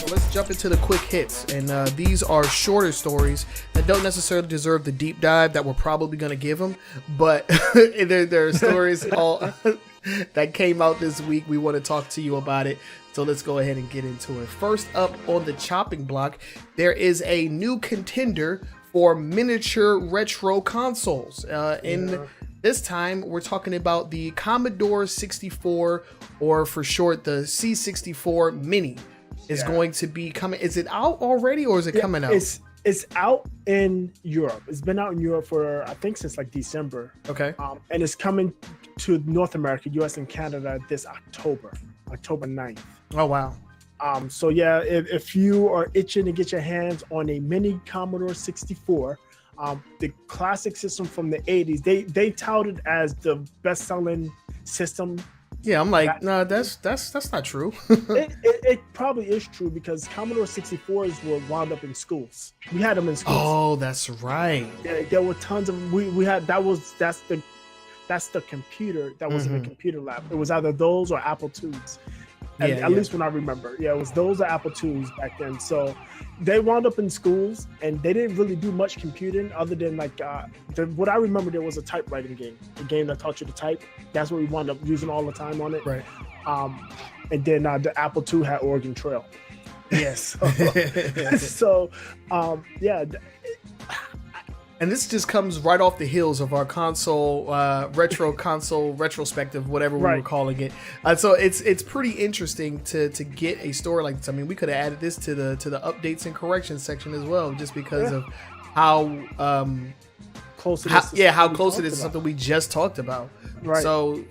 So let's jump into the quick hits. And these are shorter stories that don't necessarily deserve the deep dive that we're probably going to give them. But there are stories all that came out this week. We want to talk to you about it. So let's go ahead and get into it. First up on the chopping block, there is a new contender for miniature retro consoles. This time, we're talking about the Commodore 64, or for short, the C64 Mini, is going to be coming. Is it out already, or is it coming out? It's out in Europe. It's been out in Europe for, I think, since like December. Okay. And it's coming to North America, US and Canada this October 9th. Oh, wow. So yeah, if you are itching to get your hands on a mini Commodore 64, the classic system from the 80s, they touted as the best-selling system. Yeah, I'm like, no, that's not true. it probably is true, because Commodore 64s were wound up in schools. We had them in schools. Oh, that's right. There were tons of we had that's the computer that was in the computer lab. It was either those or Apple IIs. At least when I remember. Yeah, it was those or Apple IIs back then. So they wound up in schools, and they didn't really do much computing other than like what I remember, there was a typewriting game, a game that taught you to type. That's what we wound up using all the time on it. Right. And then the Apple II had Oregon Trail. Yes. Yeah. And this just comes right off the heels of our console retrospective, whatever we were calling it. So it's pretty interesting to get a story like this. I mean, we could have added this to the updates and corrections section as well, just because of how close it is. How close it is to something we just talked about. Right. So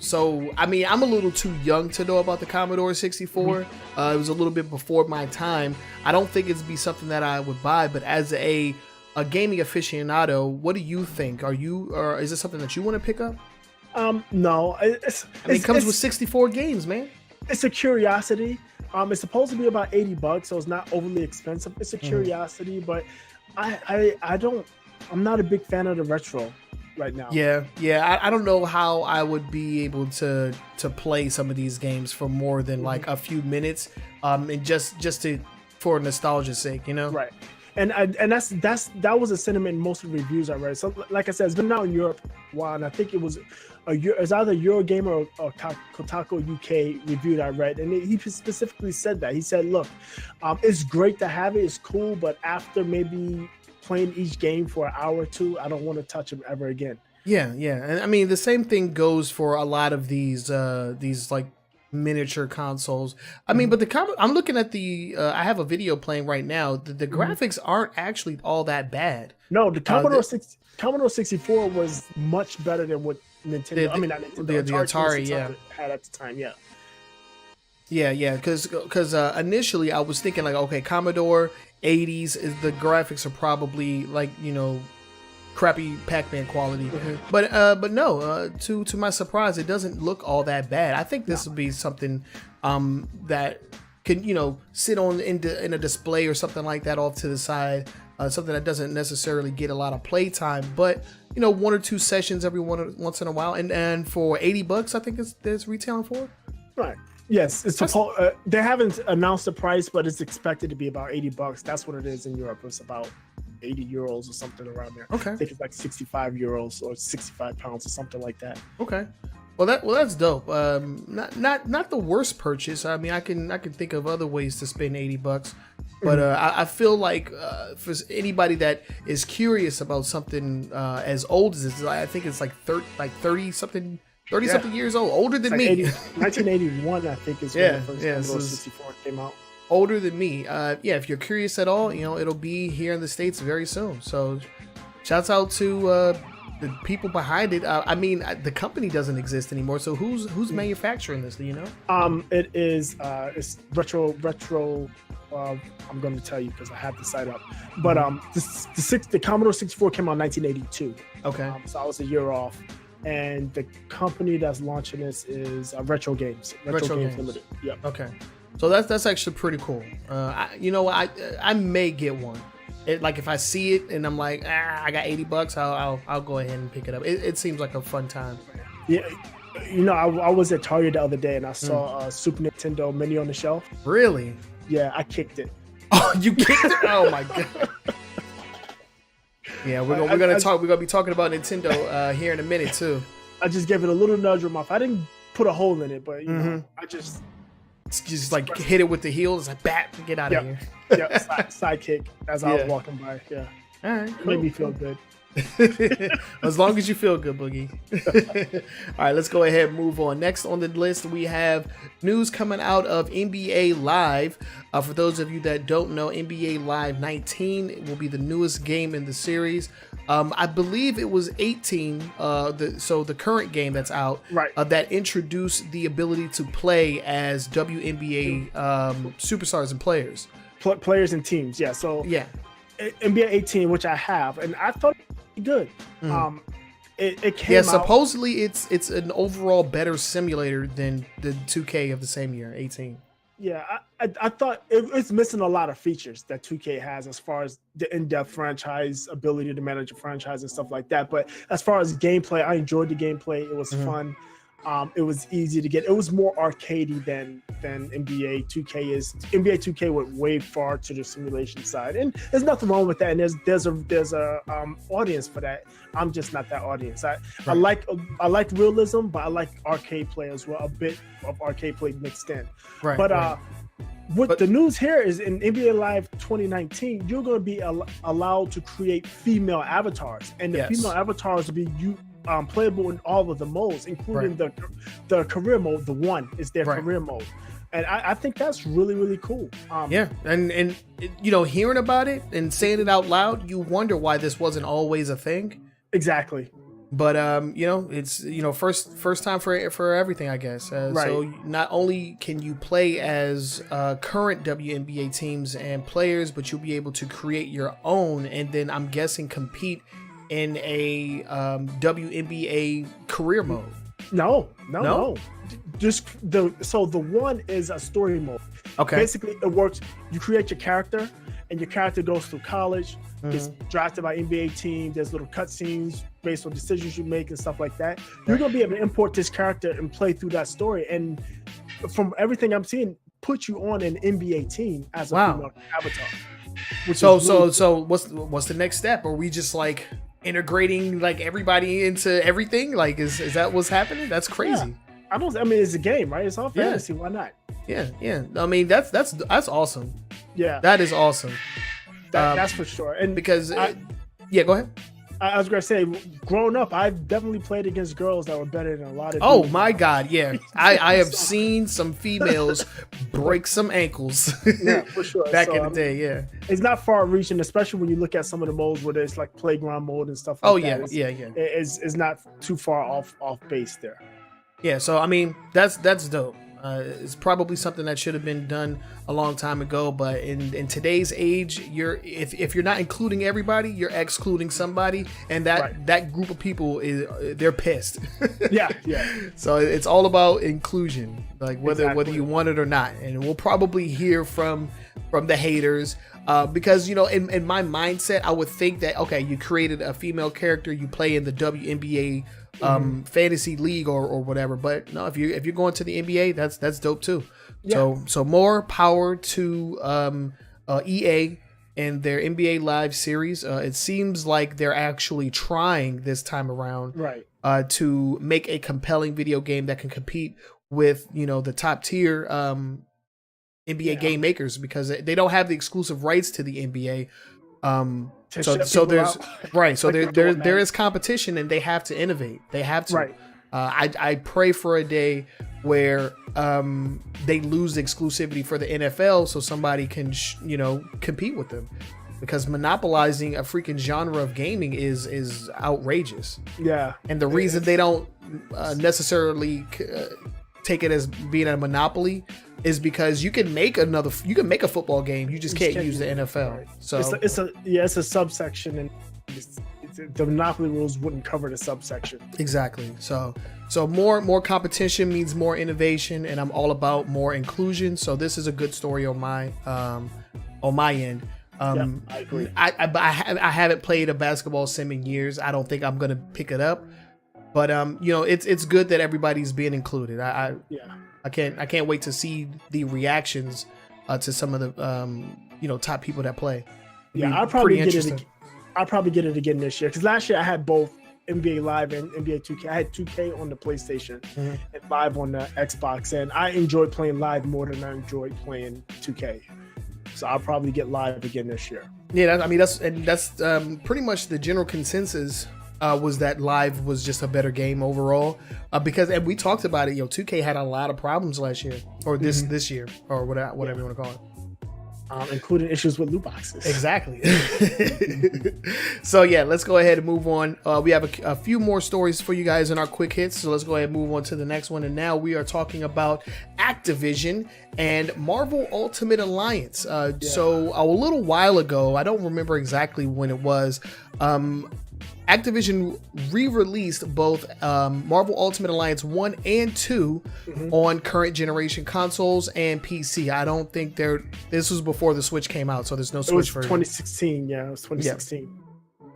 I mean, I'm a little too young to know about the Commodore 64. It was a little bit before my time. I don't think it'd be something that I would buy, but as a gaming aficionado, what do you think? Is this something that you want to pick up? No. It comes with 64 games, man. It's a curiosity. It's supposed to be about $80, so it's not overly expensive. It's a curiosity, but I'm not a big fan of the retro right now. Yeah. I don't know how I would be able to play some of these games for more than like a few minutes, and just for nostalgia's sake, you know? Right. And that was a sentiment in most of the reviews I read. So, like I said, it's been out in Europe a while, and I think it was either Eurogamer or Kotaku UK review that I read, and he specifically said that. He said, "Look, it's great to have it, it's cool, but after maybe playing each game for an hour or two, I don't want to touch them ever again." Yeah, and I mean the same thing goes for a lot of these like miniature consoles. I mean, but I'm looking at I have a video playing right now. The graphics aren't actually all that bad. No, the Commodore 64 was much better than what Nintendo. The Atari had at the time. Yeah. Because initially I was thinking like, okay, Commodore 80s the graphics are probably like, you know, crappy Pac-Man quality, but no, to my surprise, it doesn't look all that bad. I think this would be something that can, you know, sit on in a display or something like that off to the side, something that doesn't necessarily get a lot of play time, but you know, 1 or 2 sessions every once in a while, and for $80, I think it's retailing for. Right. Yes, it's they haven't announced the price, but it's expected to be about $80. That's what it is in Europe. It's about 80 euros or something around there. Okay. I think it's like 65 euros or 65 pounds or something like that. Okay. Well, that's dope. Not the worst purchase. I mean, I can think of other ways to spend $80, but I feel like for anybody that is curious about something as old as this, I think it's like 30 something years old, older than me. 1981, I think, is when the first Commodore 64 came out. Older than me. If you're curious at all, you know, it'll be here in the States very soon. So shouts out to the people behind it. I mean, the company doesn't exist anymore. So who's manufacturing this? Do you know? It is it's retro. I'm going to tell you because I have the site up. But the Commodore 64 came out in 1982. Okay. So I was a year off. And the company that's launching this is Retro Games. Retro Games Limited. Yep. Okay. So that's actually pretty cool. I may get one. Like if I see it and I'm like, I got $80, I'll go ahead and pick it up. It seems like a fun time. Yeah, you know, I was at Target the other day and I saw a Super Nintendo Mini on the shelf. Really? Yeah, I kicked it. Oh, you kicked it? Oh my god. Yeah, we're gonna be talking about Nintendo here in a minute too. I just gave it a little nudge with my. I didn't put a hole in it, but you know, I just like hit it with the heel. It's like, bat, get out of here. Side kick as I was walking by. Yeah, all right, cool. Made me feel good. As long as you feel good, Boogie. All right, let's go ahead and move on. Next on the list, we have news coming out of NBA Live. For those of you that don't know, NBA Live 19 will be the newest game in the series. I believe it was 18, so the current game that's out, that introduced the ability to play as WNBA superstars and players. Players and teams, yeah. So yeah. NBA 18, which I have, and I thought it was good. It came out. Supposedly it's an overall better simulator than the 2K of the same year, 18. Yeah, I thought it's missing a lot of features that 2K has as far as the in-depth franchise ability to manage a franchise and stuff like that. But as far as gameplay, I enjoyed the gameplay. It was fun. It was easy to get. It was more arcadey than NBA 2K is. NBA 2K went way far to the simulation side, and there's nothing wrong with that. And there's a audience for that. I'm just not that audience. I like realism, but I like arcade play as well. A bit of arcade play mixed in. But the news here is in NBA Live 2019, you're going to be allowed to create female avatars, and the female avatars will be playable in all of the modes, including the career mode. The one is their career mode, and I think that's really, really cool. And you know, hearing about it and saying it out loud, you wonder why this wasn't always a thing. Exactly. But you know, it's first time for everything, I guess. So not only can you play as current WNBA teams and players, but you'll be able to create your own, and then I'm guessing compete in a WNBA career mode. No. Just the one is a story mode. Okay. Basically, it works. You create your character, and your character goes through college, gets drafted by NBA team. There's little cutscenes based on decisions you make and stuff like that. You're gonna be able to import this character and play through that story. And from everything I'm seeing, put you on an NBA team as a female avatar. So what's the next step? Are we just like integrating like everybody into everything? Like is that what's happening? That's crazy. I mean, it's a game, right? It's all fantasy. Why not? Yeah. I mean, that's awesome. Yeah, that is awesome. That's for sure. And because go ahead. I was gonna say, growing up, I've definitely played against girls that were better than a lot of. Oh my God, yeah, I have seen some females break some ankles. Yeah, for sure. Back in the day, yeah. It's not far reaching, especially when you look at some of the modes where there's like playground mode and stuff. Like that. Yeah. It's not too far off base there. Yeah, so I mean, that's dope. It's probably something that should have been done a long time ago, but in today's age, if you're not including everybody, you're excluding somebody, and that group of people they're pissed. Yeah. So it's all about inclusion, like whether you want it or not, and we'll probably hear from the haters. Because in my mindset, I would think that you created a female character, you play in the WNBA fantasy league or whatever, but no, if you're going to the NBA, that's dope too. So more power to EA and their NBA Live series. It seems like they're actually trying this time around to make a compelling video game that can compete with the top tier NBA game makers, because they don't have the exclusive rights to the NBA. So there's there is competition, and they have to innovate. They have to. I pray for a day where they lose exclusivity for the NFL, so somebody can compete with them, because monopolizing a freaking genre of gaming is outrageous. Yeah, and the reason they don't necessarily take it as being a monopoly is because you can make a football game, you just can't use the NFL. So it's a subsection, and the monopoly rules wouldn't cover the subsection. Exactly. So more competition means more innovation, and I'm all about more inclusion. So this is a good story on my end. I agree. I haven't played a basketball sim in years. I don't think I'm gonna pick it up, but it's good that everybody's being included. I can't wait to see the reactions to some of the top people that play. Yeah, I'll probably get it. I'll probably get it again this year because last year I had both NBA Live and NBA 2K. I had 2K on the PlayStation and Live on the Xbox, and I enjoyed playing Live more than I enjoyed playing 2K. So I'll probably get Live again this year. Yeah, that's pretty much the general consensus. Was that Live was just a better game overall because and we talked about it. 2K had a lot of problems last year or this year or whatever you want to call it. Including issues with loot boxes. Exactly. So yeah, let's go ahead and move on. We have a few more stories for you guys in our quick hits. So let's go ahead and move on to the next one. And now we are talking about Activision and Marvel Ultimate Alliance. So a little while ago, I don't remember exactly when it was, Activision re-released both Marvel Ultimate Alliance 1 and 2 on current generation consoles and PC. I don't think this was before the Switch came out, so there's no Switch version. 2016, yeah, it was 2016.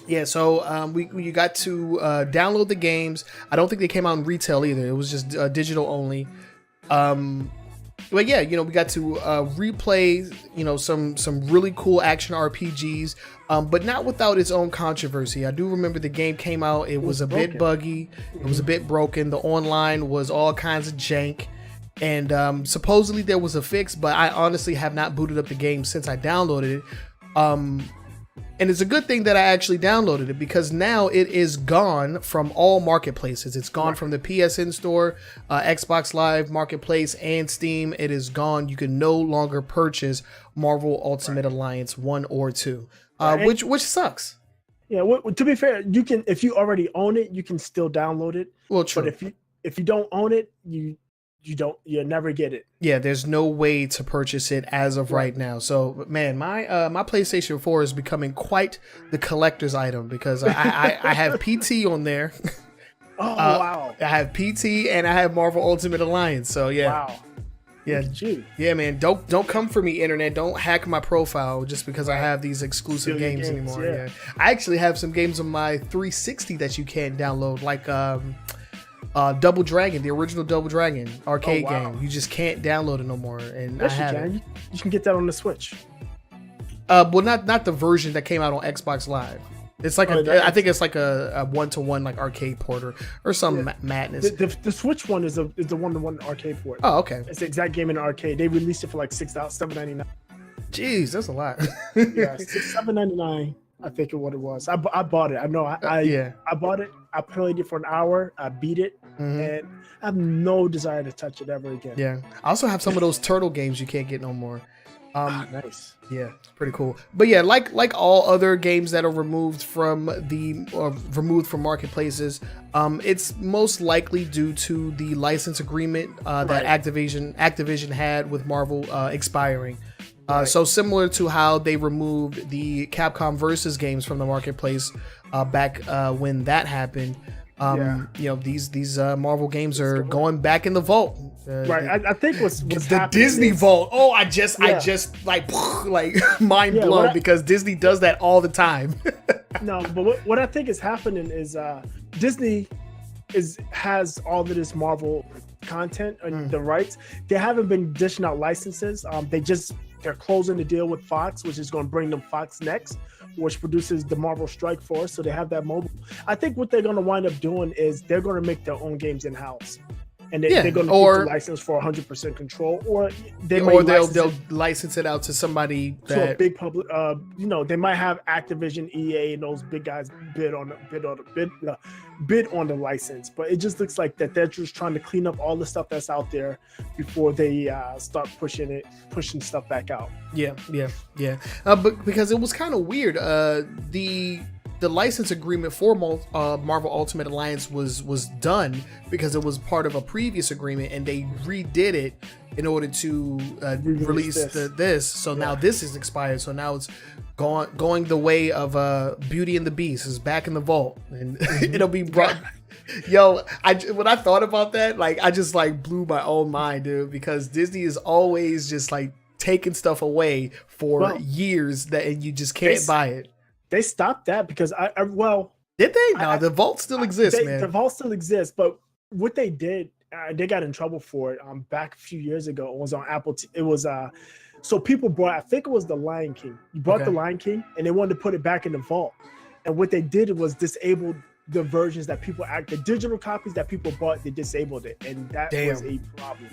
Yeah, so you got to download the games. I don't think they came out in retail either. It was just digital only. But yeah, we got to replay, some really cool action RPGs, but not without its own controversy. I do remember the game came out. It was a bit buggy. It was a bit broken. The online was all kinds of jank. And supposedly there was a fix, but I honestly have not booted up the game since I downloaded it. And it's a good thing that I actually downloaded it because now it is gone from all marketplaces. It's gone from the PSN store, Xbox Live Marketplace, and Steam. It is gone. You can no longer purchase Marvel Ultimate Alliance 1 or 2, which sucks. Yeah, to be fair, you can, if you already own it, you can still download it. Well, true. But if you don't own it, you'll never get it. Yeah, there's no way to purchase it as of right now. So, man, my PlayStation 4 is becoming quite the collector's item because I have PT on there. Oh, wow. I have PT and I have Marvel Ultimate Alliance. So, yeah. Wow. Yeah, yeah, man. Don't come for me, internet. Don't hack my profile just because I have these exclusive games anymore. Yeah. I actually have some games on my 360 that you can't download, like Double Dragon, the original Double Dragon arcade game. You just can't download it no more. And yes, you can. You can get that on the Switch. Well, not the version that came out on Xbox Live. It's like I think it's like a one-to-one like arcade port or some madness. The Switch one is the one-to-one arcade port. Oh, okay. It's the exact game in the arcade. They released it for like $7.99. Jeez, that's a lot. Yeah, $7.99. I think what it was. I bought it. I know. I bought it. I played it for an hour. I beat it, and I have no desire to touch it ever again. Yeah. I also have some of those turtle games you can't get no more. Nice. Yeah, pretty cool. But yeah, like all other games that are removed from marketplaces, it's most likely due to the license agreement that Activision had with Marvel expiring. So similar to how they removed the Capcom Versus games from the marketplace back when that happened. These Marvel games are going back in the vault. I think what's the Disney vault. Oh, I just like mind blown because Disney does that all the time. No, but what I think is happening is Disney has all of this Marvel content and the rights. They haven't been dishing out licenses. They're closing the deal with Fox, which is going to bring them Fox Next, which produces the Marvel Strike Force. So they have that mobile. I think what they're going to wind up doing is they're going to make their own games in-house. And they're going to keep the license for 100% control, or they'll license it out to somebody to a big public. They might have Activision, EA, and those big guys bid on the license. But it just looks like that they're just trying to clean up all the stuff that's out there before they start pushing stuff back out. Yeah. But because it was kind of weird, the license agreement for Marvel Ultimate Alliance was done because it was part of a previous agreement, and they redid it in order to release this. So now this is expired. So now it's going the way of Beauty and the Beast is back in the vault, and it'll be brought. Yo, when I thought about that, I just blew my own mind, dude, because Disney is always just taking stuff away for years and you just can't buy it. They stopped that because did they? No, the vault still exists, man. The vault still exists, but what they did they got in trouble for it back a few years ago. It was on Apple. It was so people brought, I think it was the Lion King. You brought the Lion King, and they wanted to put it back in the vault. And what they did was disabled the versions that people the digital copies that people bought. They disabled it, and that was a problem.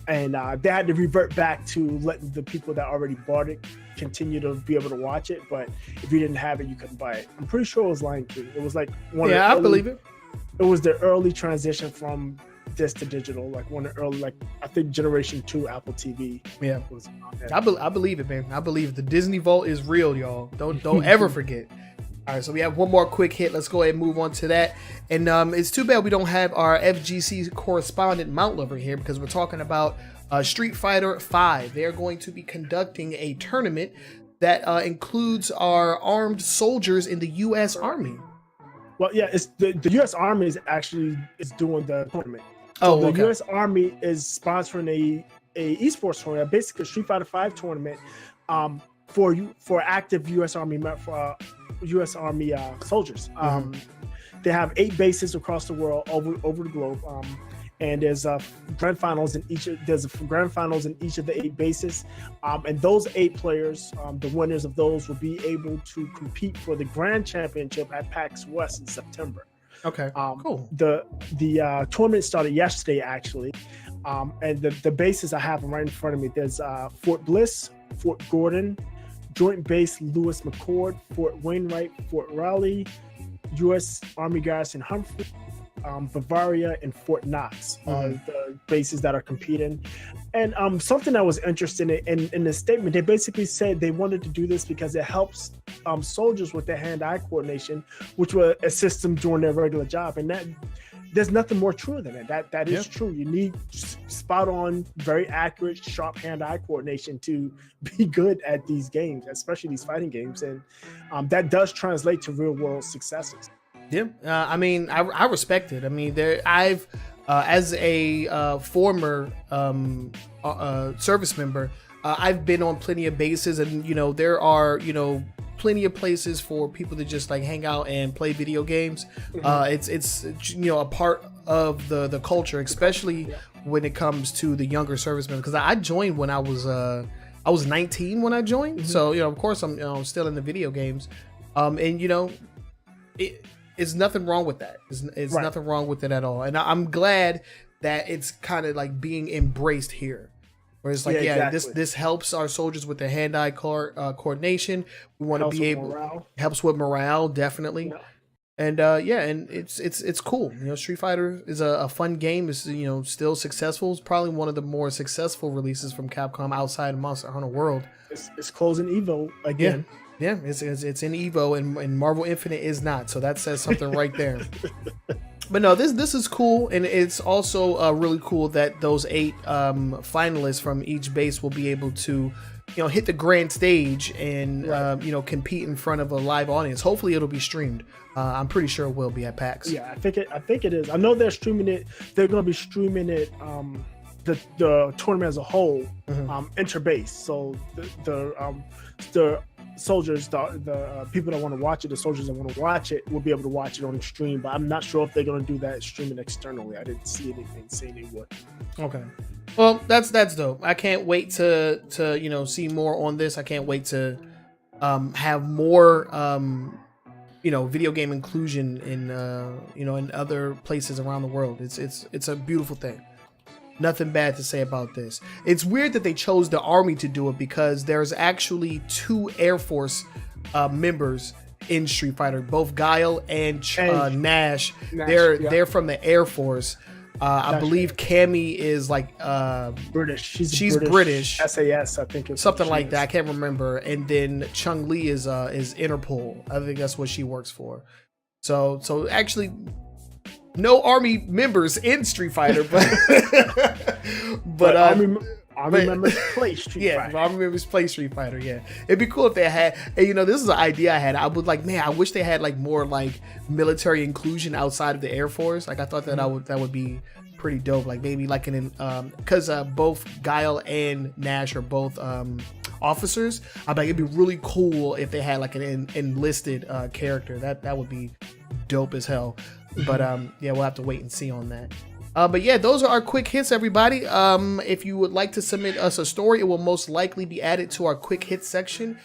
And they had to revert back to letting the people that already bought it continue to be able to watch it. But if you didn't have it, you couldn't buy it. I'm pretty sure it was Lion King. It was like I believe it. It was the early transition from this to digital, like one of the early, like I think Generation 2 Apple TV. Yeah, I believe it, man. I believe it. The Disney Vault is real, y'all. Don't ever forget. All right, so we have one more quick hit. Let's go ahead and move on to that. And it's too bad we don't have our FGC correspondent Mount Lover here, because we're talking about Street Fighter V. They're going to be conducting a tournament that includes our armed soldiers in the U.S. Army. Well, yeah, it's the U.S. Army is doing the tournament. So the U.S. Army is sponsoring a eSports tournament, basically a Street Fighter V tournament, for active U.S. Army soldiers. They have 8 bases across the world, over the globe, and there's grand finals in each. There's grand finals in each of the 8 bases, and those 8 players, the winners of those, will be able to compete for the Grand Championship at PAX West in September. Okay, cool. The tournament started yesterday, actually, and the bases I have right in front of me. There's Fort Bliss, Fort Gordon, Joint Base Lewis McCord, Fort Wainwright, Fort Raleigh, U.S. Army Garrison Humphrey, Bavaria, and Fort Knox are the bases that are competing. And something that was interesting in the statement, they basically said they wanted to do this because it helps soldiers with their hand-eye coordination, which will assist them doing their regular job. And that there's nothing more true than it. That is true. You need spot on, very accurate, sharp hand-eye coordination to be good at these games, especially these fighting games. And that does translate to real-world successes. Yeah, I mean, I respect it. I mean, I've as a former service member, I've been on plenty of bases, and there are plenty of places for people to just like hang out and play video games. It's a part of the culture, especially when it comes to the younger servicemen. Because I joined when I was 19 when I joined, so of course I'm still in the video games, and it's nothing wrong with that. It's nothing wrong with it at all. And I'm glad that it's kind of like being embraced here. Where it's like, exactly. This helps our soldiers with their hand-eye coordination. We want to be able, helps with morale, definitely. Yeah. And and it's cool. Street Fighter is a fun game. It's still successful. It's probably one of the more successful releases from Capcom outside of Monster Hunter World. It's closing Evo again. Yeah, it's in Evo, and Marvel Infinite is not. So that says something right there. But no, this is cool, and it's also really cool that those 8 finalists from each base will be able to, hit the grand stage and compete in front of a live audience. Hopefully, it'll be streamed. I'm pretty sure it will be at PAX. Yeah, I think it is. I know they're streaming it. They're going to be streaming it. The tournament as a whole, interbase. So the soldiers, the people that want to watch it, the soldiers that want to watch it will be able to watch it on the stream, but I'm not sure if they're going to do that streaming externally. I didn't see anything saying they would. Okay, well, that's dope. I can't wait to see more on this. I can't wait to have more video game inclusion in in other places around the world. It's a beautiful thing. Nothing bad to say about this. It's weird that they chose the Army to do it, because there's actually 2 Air Force members in Street Fighter, both Guile and Nash. They're from the Air Force. I believe Cammy is like British. She's British. SAS, I think it's something like that. I can't remember. And then Chung Li is Interpol. I think that's what she works for. So actually, no Army members in Street Fighter, but Army members play Street Fighter. Army members play Street Fighter. Yeah, it'd be cool if they had. And this is an idea I had. I would I wish they had more military inclusion outside of the Air Force. I thought that that would be pretty dope. Maybe because both Guile and Nash are both officers. It'd be really cool if they had an enlisted character. That would be dope as hell. But we'll have to wait and see on that. But yeah, those are our quick hits, everybody. If you would like to submit us a story, it will most likely be added to our quick hits section.